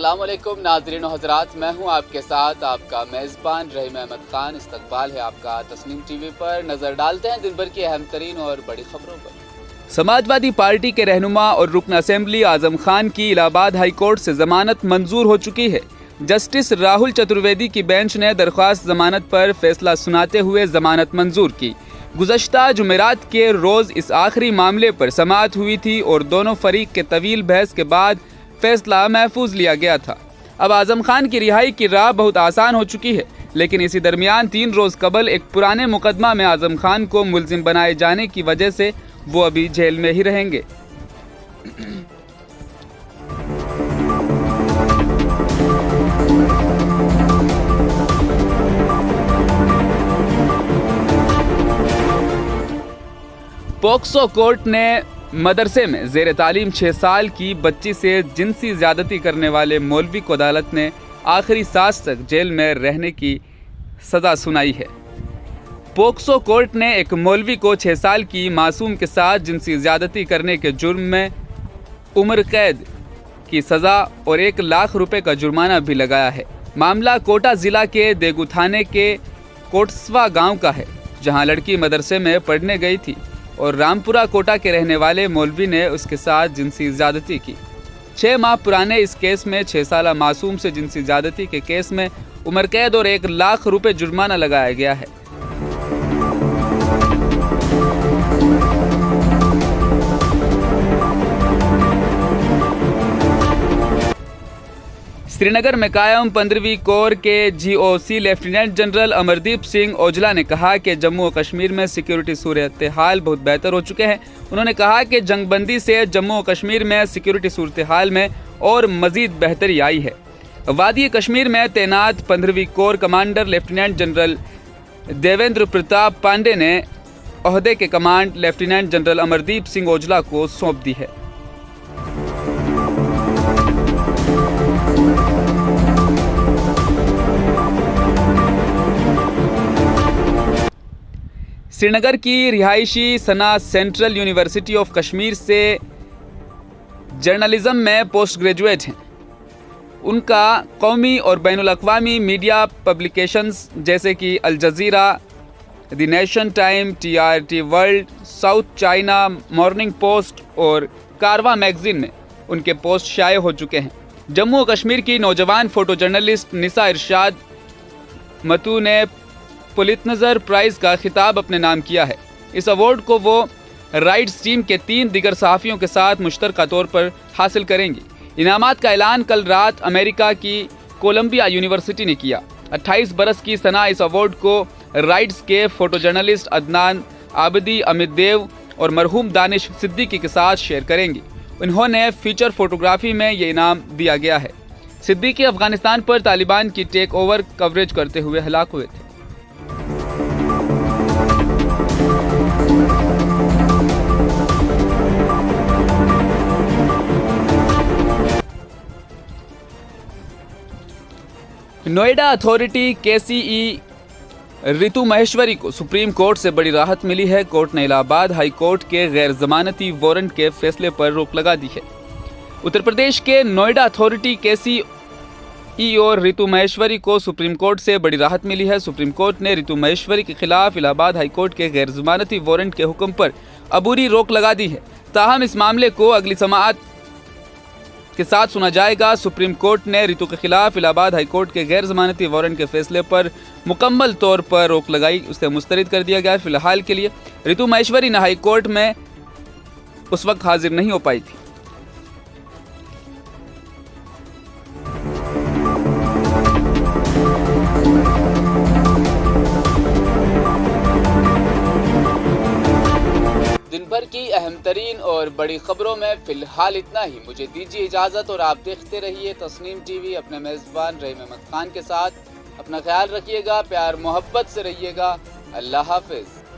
अस्सलाम वालेकुम नाज़रीन व हज़रात, मैं हूं आपके साथ आपका मेज़बान रहीम अहमद खान। इस्तकबाल है आपका तस्नीम टीवी पर। नज़र डालते हैं दिन भर की अहम तरीन और बड़ी खबरों पर। समाजवादी पार्टी के रहनुमा और रुकन असेंबली आज़म खान की इलाहाबाद हाई कोर्ट से जमानत मंजूर हो चुकी है। जस्टिस राहुल चतुर्वेदी की बेंच ने दरख्वास्त जमानत पर फैसला सुनाते हुए जमानत मंजूर की। गुज़श्ता जुमेरात के रोज़ इस आखिरी मामले पर समाअत हुई थी और दोनों फरीक के तवील बहस के बाद फैसला महफूज लिया गया था। अब आज़म खान की रिहाई की राह बहुत आसान हो चुकी है, लेकिन इसी दरमियान 3 रोज़ कबल एक पुराने मुकदमा में आज़म खान को मुलजिम बनाए जाने की वजह से वो अभी जेल में ही रहेंगे। पोक्सो कोर्ट ने मदरसे में ज़ेर तालीम 6 साल की बच्ची से जिनसी ज़्यादती करने वाले मौलवी को अदालत ने आखिरी सांस तक जेल में रहने की सज़ा सुनाई है। पोक्सो कोर्ट ने एक मौलवी को 6 साल की मासूम के साथ जिनसी ज़्यादती करने के जुर्म में उम्र कैद की सज़ा और 1 लाख रुपए का जुर्माना भी लगाया है। मामला कोटा ज़िला के देगू थाने के कोटसवा गांव का है, जहां लड़की मदरसे में पढ़ने गई थी और रामपुरा कोटा के रहने वाले मौलवी ने उसके साथ जिनसी ज़्यादती की। 6 माह पुराने इस केस में 6 साला मासूम से जिनसी ज़्यादती के केस में उम्र कैद और 1 लाख रुपए जुर्माना लगाया गया है। श्रीनगर में कायम 15वीं कोर के GOC lieutenant general Amardeep Singh Aujla ने कहा कि जम्मू और कश्मीर में सिक्योरिटी सूरत हाल बहुत बेहतर हो चुके हैं। उन्होंने कहा कि जंगबंदी से जम्मू और कश्मीर में सिक्योरिटी सूरत हाल में और मज़ीद बेहतरी आई है। वादी कश्मीर में तैनात 15वीं core commander lieutenant general Devendra Pratap Pandey ने ओहदे के command lieutenant general Amardeep Singh Ojla को सौंप दी है। श्रीनगर की रिहायशी सना सेंट्रल यूनिवर्सिटी ऑफ कश्मीर से जर्नलिज्म में पोस्ट ग्रेजुएट हैं। उनका कौमी और बैनुल-अक़वामी मीडिया पब्लिकेशंस जैसे कि Al Jazeera, the Nation Time, TRT World, South China Morning Post और कारवा मैगजीन में उनके पोस्ट शाये हो चुके हैं। जम्मू और कश्मीर की नौजवान फ़ोटो जर्नलिस्ट निसा इरशाद मतू ने पुलित्ज़र प्राइज़ का खिताब अपने नाम किया है। इस अवार्ड को वो राइट्स टीम के 3 दिगर सहाफ़ियों के साथ मुश्तरका तौर पर हासिल करेंगी। इनामात का ऐलान कल रात अमेरिका की कोलंबिया यूनिवर्सिटी ने किया। 28 बरस की सना इस अवार्ड को राइट्स के फ़ोटो जर्नलिस्ट अदनान आबदी, अमित देव और मरहूम दानिश सिद्दीकी के साथ शेयर करेंगी। उन्होंने फीचर फोटोग्राफी में ये इनाम दिया गया है। सिद्दीकी अफगानिस्तान पर तालिबान की टेक ओवर कवरेज करते हुए हलाक हुए थे। नोएडा अथॉरिटी KCE रितु महेश्वरी को सुप्रीम कोर्ट से बड़ी राहत मिली है। कोर्ट ने इलाहाबाद हाई कोर्ट के गैर जमानती वारंट के फैसले पर रोक लगा दी है। उत्तर प्रदेश के नोएडा अथॉरिटी KCE और रितु महेश्वरी को सुप्रीम कोर्ट से बड़ी राहत मिली है। सुप्रीम कोर्ट ने रितु महेश्वरी के खिलाफ इलाहाबाद हाई कोर्ट के गैर जमानती वारंट के हुक्म पर अबूरी रोक लगा दी है। ताहम इस मामले को अगली समाअत के साथ सुना जाएगा। सुप्रीम कोर्ट ने रितु के खिलाफ इलाहाबाद हाई कोर्ट के गैर जमानती वारंट के फैसले पर मुकम्मल तौर पर रोक लगाई, उसे मुस्तरद कर दिया गया। फिलहाल के लिए रितु महेश्वरी हाई कोर्ट में उस वक्त हाजिर नहीं हो पाई थी। दिन भर की अहम तरीन और बड़ी खबरों में फिलहाल इतना ही। मुझे दीजिए इजाज़त और आप देखते रहिए तस्नीम टीवी अपने मेज़बान रहीम अहमद खान के साथ। अपना ख्याल रखिएगा, प्यार मोहब्बत से रहिएगा। अल्लाह हाफ़िज़।